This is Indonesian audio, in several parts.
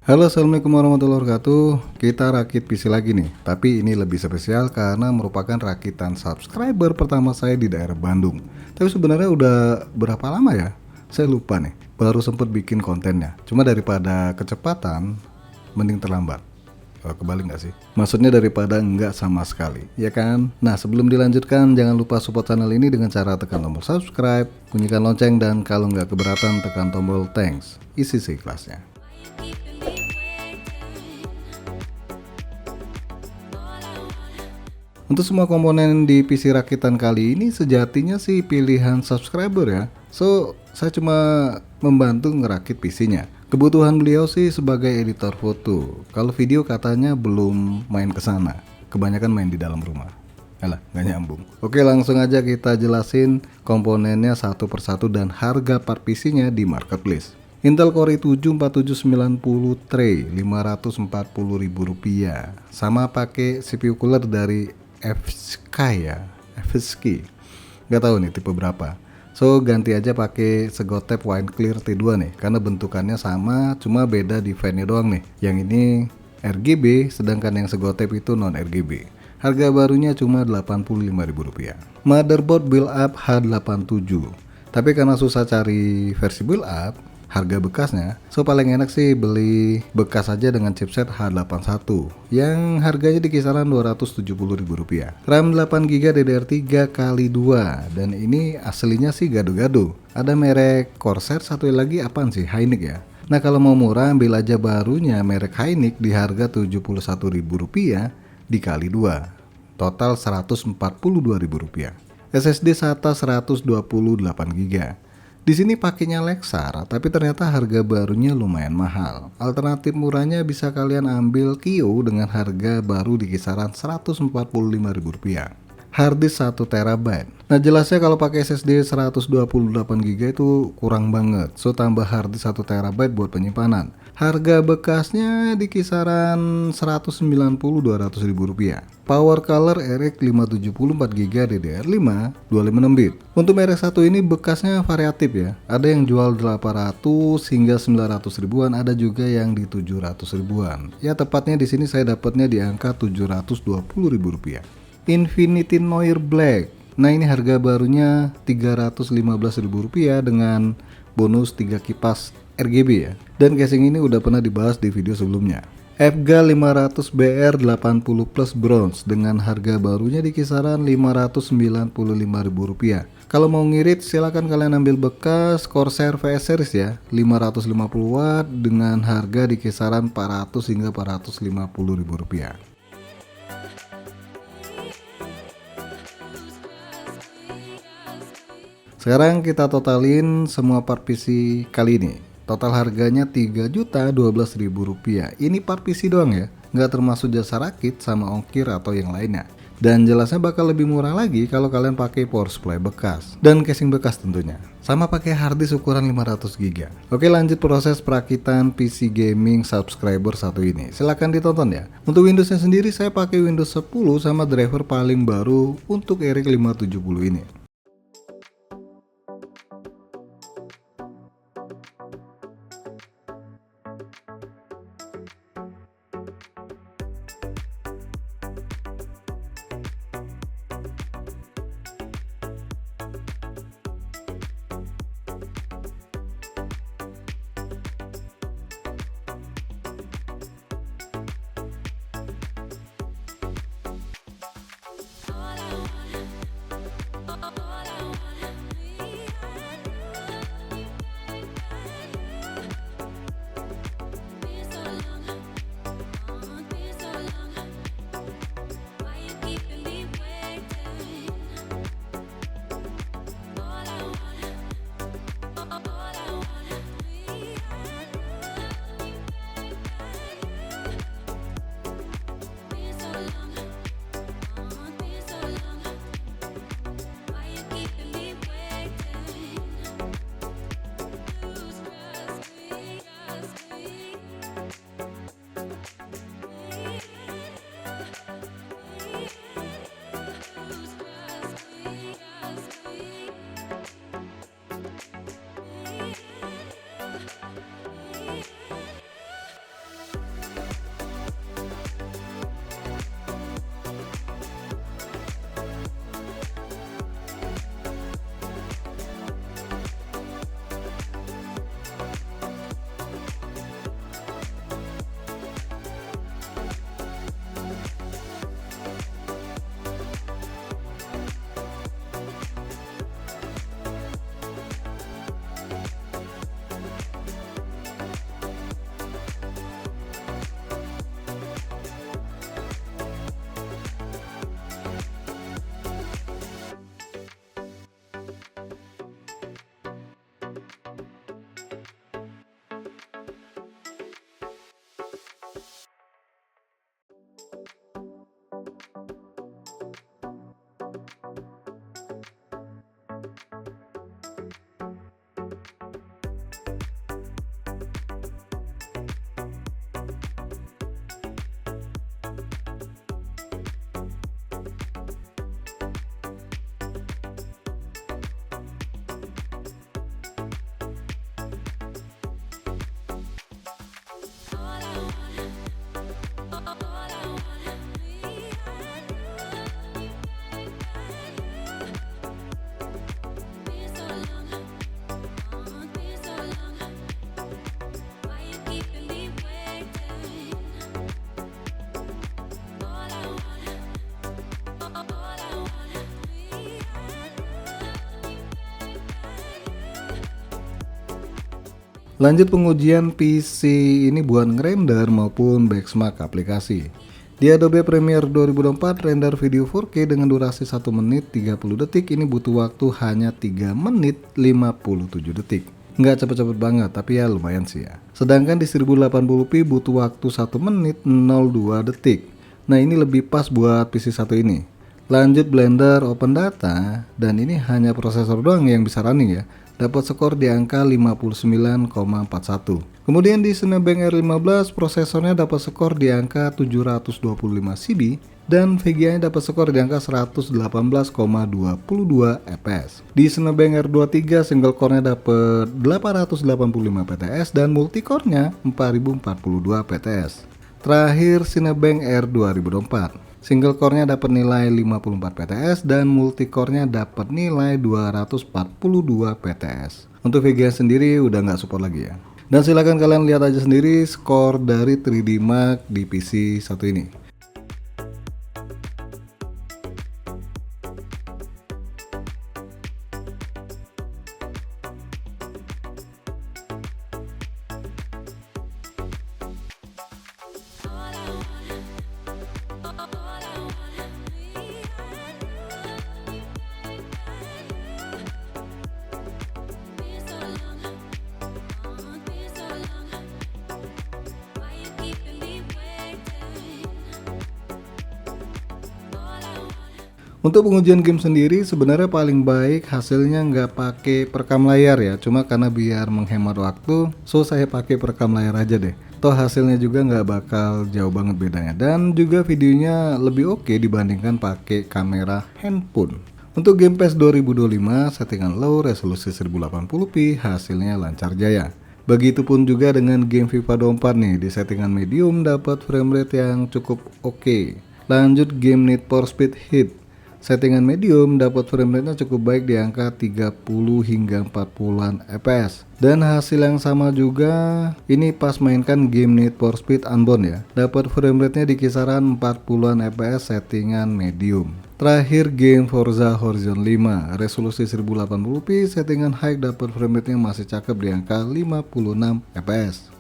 Halo, assalamualaikum warahmatullahi wabarakatuh. Kita rakit PC lagi nih, tapi ini lebih spesial karena merupakan rakitan subscriber pertama saya di daerah Bandung. Tapi sebenarnya udah berapa lama ya? Saya lupa nih. Baru sempet bikin kontennya. Cuma daripada kecepatan, mending terlambat. Kebalik nggak sih? Maksudnya daripada nggak sama sekali, ya kan? Nah, sebelum dilanjutkan, jangan lupa support channel ini dengan cara tekan tombol subscribe, bunyikan lonceng, dan kalau nggak keberatan, tekan tombol thanks. Isi seikhlasnya. Untuk semua komponen di PC rakitan kali ini sejatinya sih pilihan subscriber ya. So, saya cuma membantu ngerakit PC-nya. Kebutuhan beliau sih sebagai editor foto. Kalau video katanya belum main ke sana. Kebanyakan main di dalam rumah. Alah, nggak nyambung. Oke, langsung aja kita jelasin komponennya satu persatu dan harga part PC-nya di marketplace. Intel Core i7 4790 Tray Rp540.000 sama pakai CPU cooler dari FSky ya, FSky. Nggak tahu nih tipe berapa. So ganti aja pakai Segotep Wine Clear T2 nih, karena bentukannya sama, cuma beda di fan-nya doang nih. Yang ini RGB, sedangkan yang Segotep itu non RGB. Harga barunya cuma Rp85.000. Motherboard build up H87. Tapi karena susah cari versi build up, harga bekasnya, so paling enak sih beli bekas aja dengan chipset H81 yang harganya di kisaran Rp270.000. RAM 8GB DDR3x2 dan ini aslinya sih gado-gado. Ada merek Corsair, satu lagi apaan sih? Hynix ya. Nah, kalau mau murah ambil aja barunya merek Hynix di harga Rp71.000 dikali 2. Total Rp142.000. SSD SATA 128GB. Di sini pakainya Lexar, tapi ternyata harga barunya lumayan mahal. Alternatif murahnya bisa kalian ambil Kio dengan harga baru di kisaran Rp145.000. Harddisk 1TB. Nah, jelasnya kalau pakai SSD 128GB itu kurang banget. So tambah harddisk 1TB buat penyimpanan. Harga bekasnya di kisaran Rp190.000-200.000. Power Color RX 570 4GB DDR5 256 bit. Untuk merek satu ini bekasnya variatif ya. Ada yang jual 800 hingga 900 ribuan, ada juga yang di 700 ribuan. Ya tepatnya di sini saya dapatnya di angka Rp720.000. Infinity Noir Black. Nah, ini harga barunya Rp315.000 dengan bonus 3 kipas RGB ya. Dan casing ini udah pernah dibahas di video sebelumnya. FGA 500BR 80 Plus Bronze dengan harga barunya di kisaran Rp595.000. Kalau mau ngirit silahkan kalian ambil bekas Corsair VS Series ya, 550 watt dengan harga di kisaran Rp400 hingga Rp450.000. Sekarang kita totalin semua part PC kali ini. Total harganya Rp3.012.000. Ini part PC doang ya, nggak termasuk jasa rakit sama ongkir atau yang lainnya. Dan jelasnya bakal lebih murah lagi kalau kalian pakai power supply bekas dan casing bekas tentunya. Sama pakai harddisk ukuran 500GB. Oke, lanjut proses perakitan PC gaming subscriber satu ini. Silahkan ditonton ya. Untuk Windowsnya sendiri saya pakai Windows 10 sama driver paling baru untuk RX 570 ini. Lanjut pengujian PC ini buat ngerender maupun benchmark aplikasi. Di Adobe Premiere 2024 render video 4K dengan durasi 1 menit 30 detik ini butuh waktu hanya 3 menit 57 detik. Nggak cepet-cepet banget tapi ya lumayan sih ya. Sedangkan di 1080p butuh waktu 1 menit 02 detik. Nah ini lebih pas buat PC satu ini. Lanjut Blender Open Data dan ini hanya prosesor doang yang bisa running ya. Dapat skor di angka 59,41. Kemudian di Cinebench R15 prosesornya dapat skor di angka 725 CB dan VGA-nya dapat skor di angka 118,22 fps. Di Cinebench R23 single core-nya dapat 885 PTS dan multicore-nya 4042 PTS. Terakhir Cinebench R2024. Single core-nya dapat nilai 54 PTS dan multicore-nya dapat nilai 242 PTS. Untuk VGA sendiri udah nggak support lagi ya. Dan silahkan kalian lihat aja sendiri skor dari 3D Mark di PC satu ini. Untuk pengujian game sendiri sebenarnya paling baik hasilnya nggak pakai perekam layar ya, cuma karena biar menghemat waktu, so saya pakai perekam layar aja deh. Toh hasilnya juga nggak bakal jauh banget bedanya dan juga videonya lebih oke dibandingkan pakai kamera handphone. Untuk Game Pass 2025 settingan low resolusi 1080p hasilnya lancar jaya. Begitupun juga dengan game FIFA 24 nih di settingan medium dapat framerate yang cukup oke. Lanjut game Need for Speed Heat. Settingan medium dapat framerate-nya cukup baik di angka 30 hingga 40-an fps. Dan hasil yang sama juga ini pas mainkan game Need for Speed Unbound ya. Dapat framerate-nya di kisaran 40-an fps settingan medium. Terakhir game Forza Horizon 5 resolusi 1080p settingan high dapat framerate-nya masih cakep di angka 56 fps.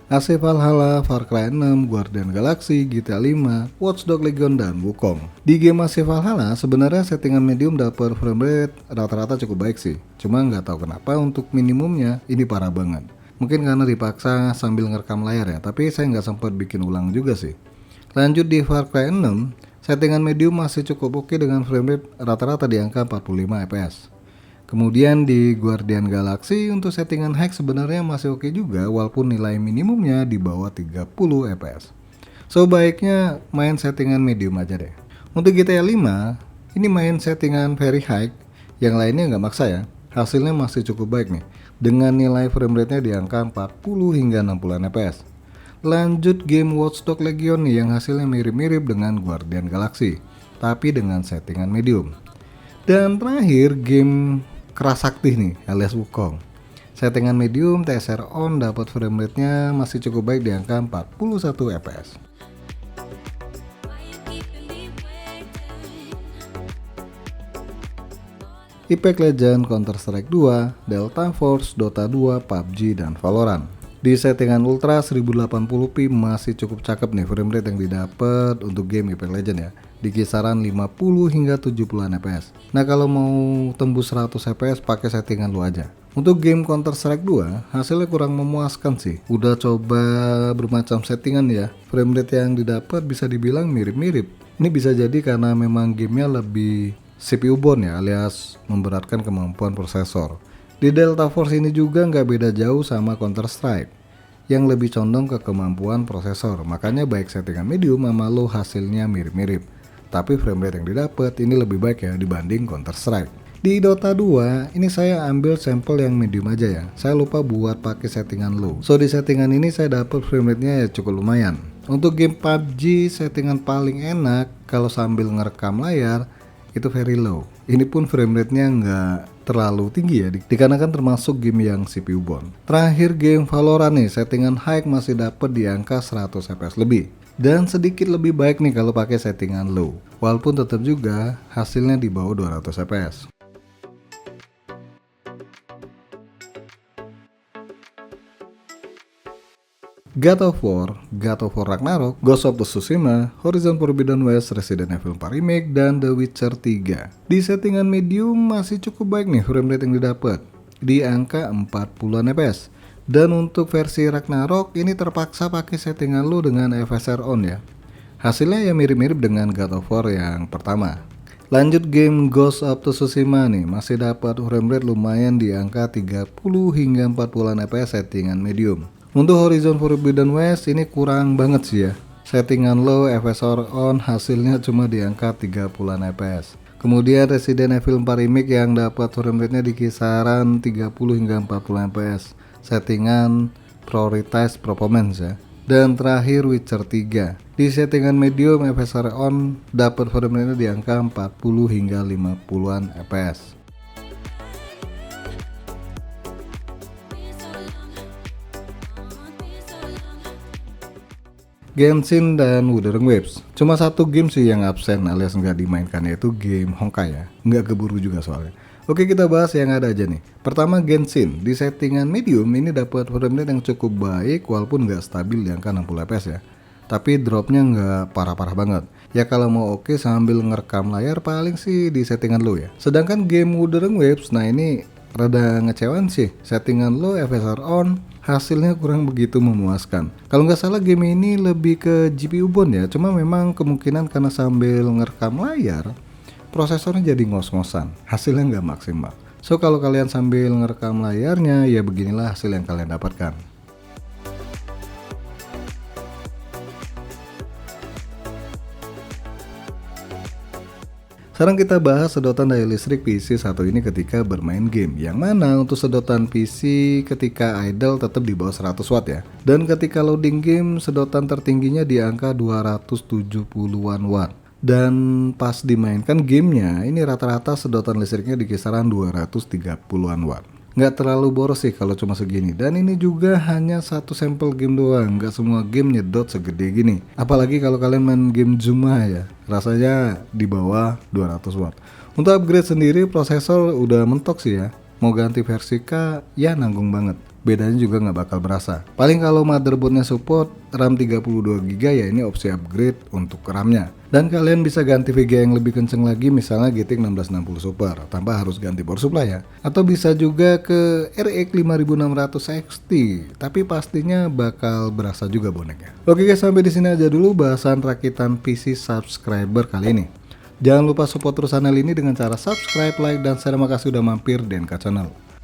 AC Valhalla, Far Cry 6, Guardian Galaxy, GTA 5, Watch Dogs Legion, dan Wukong. Di game AC Valhalla sebenarnya settingan medium dapat framerate rata-rata cukup baik sih. Cuma nggak tahu kenapa untuk minimumnya ini parah banget. Mungkin karena dipaksa sambil ngerekam layar ya, tapi saya nggak sempat bikin ulang juga sih. Lanjut di Far Cry 6, settingan medium masih cukup oke dengan framerate rata-rata di angka 45 fps. Kemudian di Guardian Galaxy untuk settingan high sebenarnya masih oke juga walaupun nilai minimumnya di bawah 30 fps. So baiknya main settingan medium aja deh. Untuk GTA 5 ini main settingan very high, yang lainnya nggak maksa ya. Hasilnya masih cukup baik nih dengan nilai framerate-nya di angka 40 hingga 60 fps. Lanjut game Watch Dogs Legion nih yang hasilnya mirip-mirip dengan Guardian Galaxy tapi dengan settingan medium. Dan terakhir game Keras Sakti nih alias Wukong. Settingan medium TSR on dapat framerate-nya masih cukup baik di angka 41 fps. Apex Legends, Counter-Strike 2, Delta Force, Dota 2, PUBG, dan Valorant. Di settingan Ultra 1080p masih cukup cakep nih framerate yang didapat untuk game Apex Legends ya. Di kisaran 50 hingga 70-an fps. Nah kalau mau tembus 100 fps pakai settingan lu aja. Untuk game Counter Strike 2 hasilnya kurang memuaskan sih. Udah coba bermacam settingan ya, framerate yang didapat bisa dibilang mirip-mirip. Ini bisa jadi karena memang gamenya lebih CPU bound ya, alias memberatkan kemampuan prosesor. Di Delta Force ini juga nggak beda jauh sama Counter Strike yang lebih condong ke kemampuan prosesor. Makanya baik settingan medium sama low hasilnya mirip-mirip. Tapi framerate yang didapat ini lebih baik ya dibanding Counter Strike. Di Dota 2 ini saya ambil sampel yang medium aja ya. Saya lupa buat pakai settingan low. So di settingan ini saya dapat framerate-nya ya cukup lumayan. Untuk game PUBG settingan paling enak kalau sambil ngerekam layar itu very low. Ini pun framerate-nya nggak terlalu tinggi ya, dikarenakan termasuk game yang CPU bound. Terakhir game Valorant nih, settingan high masih dapat di angka 100 fps lebih. Dan sedikit lebih baik nih kalau pakai settingan low. walaupun tetap juga hasilnya di bawah 200 fps. God of War, God of War Ragnarok, Ghost of Tsushima, Horizon Forbidden West, Resident Evil 4 Remake, dan The Witcher 3. Di settingan medium masih cukup baik nih frame rate yang didapat, di angka 40-an fps. Dan untuk versi Ragnarok ini terpaksa pakai settingan lu dengan FSR on ya. Hasilnya ya mirip-mirip dengan God of War yang pertama. Lanjut game Ghost of Tsushima nih, masih dapat frame rate lumayan di angka 30 hingga 40-an fps settingan medium. Untuk Horizon Forbidden West ini kurang banget sih ya. Settingan low, FSR on, hasilnya cuma di angka 30-an fps. Kemudian Resident Evil 4 Remake yang dapat frame rate-nya di kisaran 30 hingga 40 fps. Settingan prioritize performance ya. Dan terakhir Witcher 3. Di settingan medium, FSR on, dapat frame rate-nya di angka 40 hingga 50-an fps. Genshin dan Wuthering Waves. Cuma satu game sih yang absen alias nggak dimainkan, yaitu game Honkai ya. Nggak keburu juga soalnya. Oke, kita bahas yang ada aja nih. Pertama Genshin, di settingan medium ini dapat frame rate yang cukup baik walaupun nggak stabil di angka 60 fps ya. Tapi dropnya nggak parah-parah banget. Ya kalau mau oke sambil ngerekam layar paling sih di settingan low ya. Sedangkan game Wuthering Waves, nah ini rada ngecewain sih. Settingan low, FSR on, hasilnya kurang begitu memuaskan. Kalau nggak salah game ini lebih ke GPU bond ya, cuma memang kemungkinan karena sambil ngerekam layar, prosesornya jadi ngos-ngosan, hasilnya nggak maksimal. So kalau kalian sambil ngerekam layarnya, ya beginilah hasil yang kalian dapatkan. Sekarang kita bahas sedotan daya listrik PC satu ini ketika bermain game. Yang mana untuk sedotan PC ketika idle tetap di bawah 100 watt ya. Dan ketika loading game sedotan tertingginya di angka 270-an watt. Dan pas dimainkan gamenya ini rata-rata sedotan listriknya di kisaran 230-an watt. Nggak terlalu boros sih kalau cuma segini. Dan ini juga hanya satu sampel game doang, nggak semua game nyedot segede gini. Apalagi kalau kalian main game Zuma ya, rasanya di bawah 200 watt. Untuk upgrade sendiri prosesor udah mentok sih ya. Mau ganti versi K ya nanggung banget. Bedanya juga nggak bakal berasa. Paling kalau motherboardnya support RAM 32GB ya ini opsi upgrade untuk RAM-nya. Dan kalian bisa ganti VGA yang lebih kenceng lagi, misalnya GTX 1660 Super tanpa harus ganti power supply ya. Atau bisa juga ke RX 5600 XT, tapi pastinya bakal berasa juga boneknya. Oke guys, sampai di sini aja dulu bahasan rakitan PC subscriber kali ini. Jangan lupa support terus channel ini dengan cara subscribe, like, dan share. Terima kasih udah mampir di NK Channel.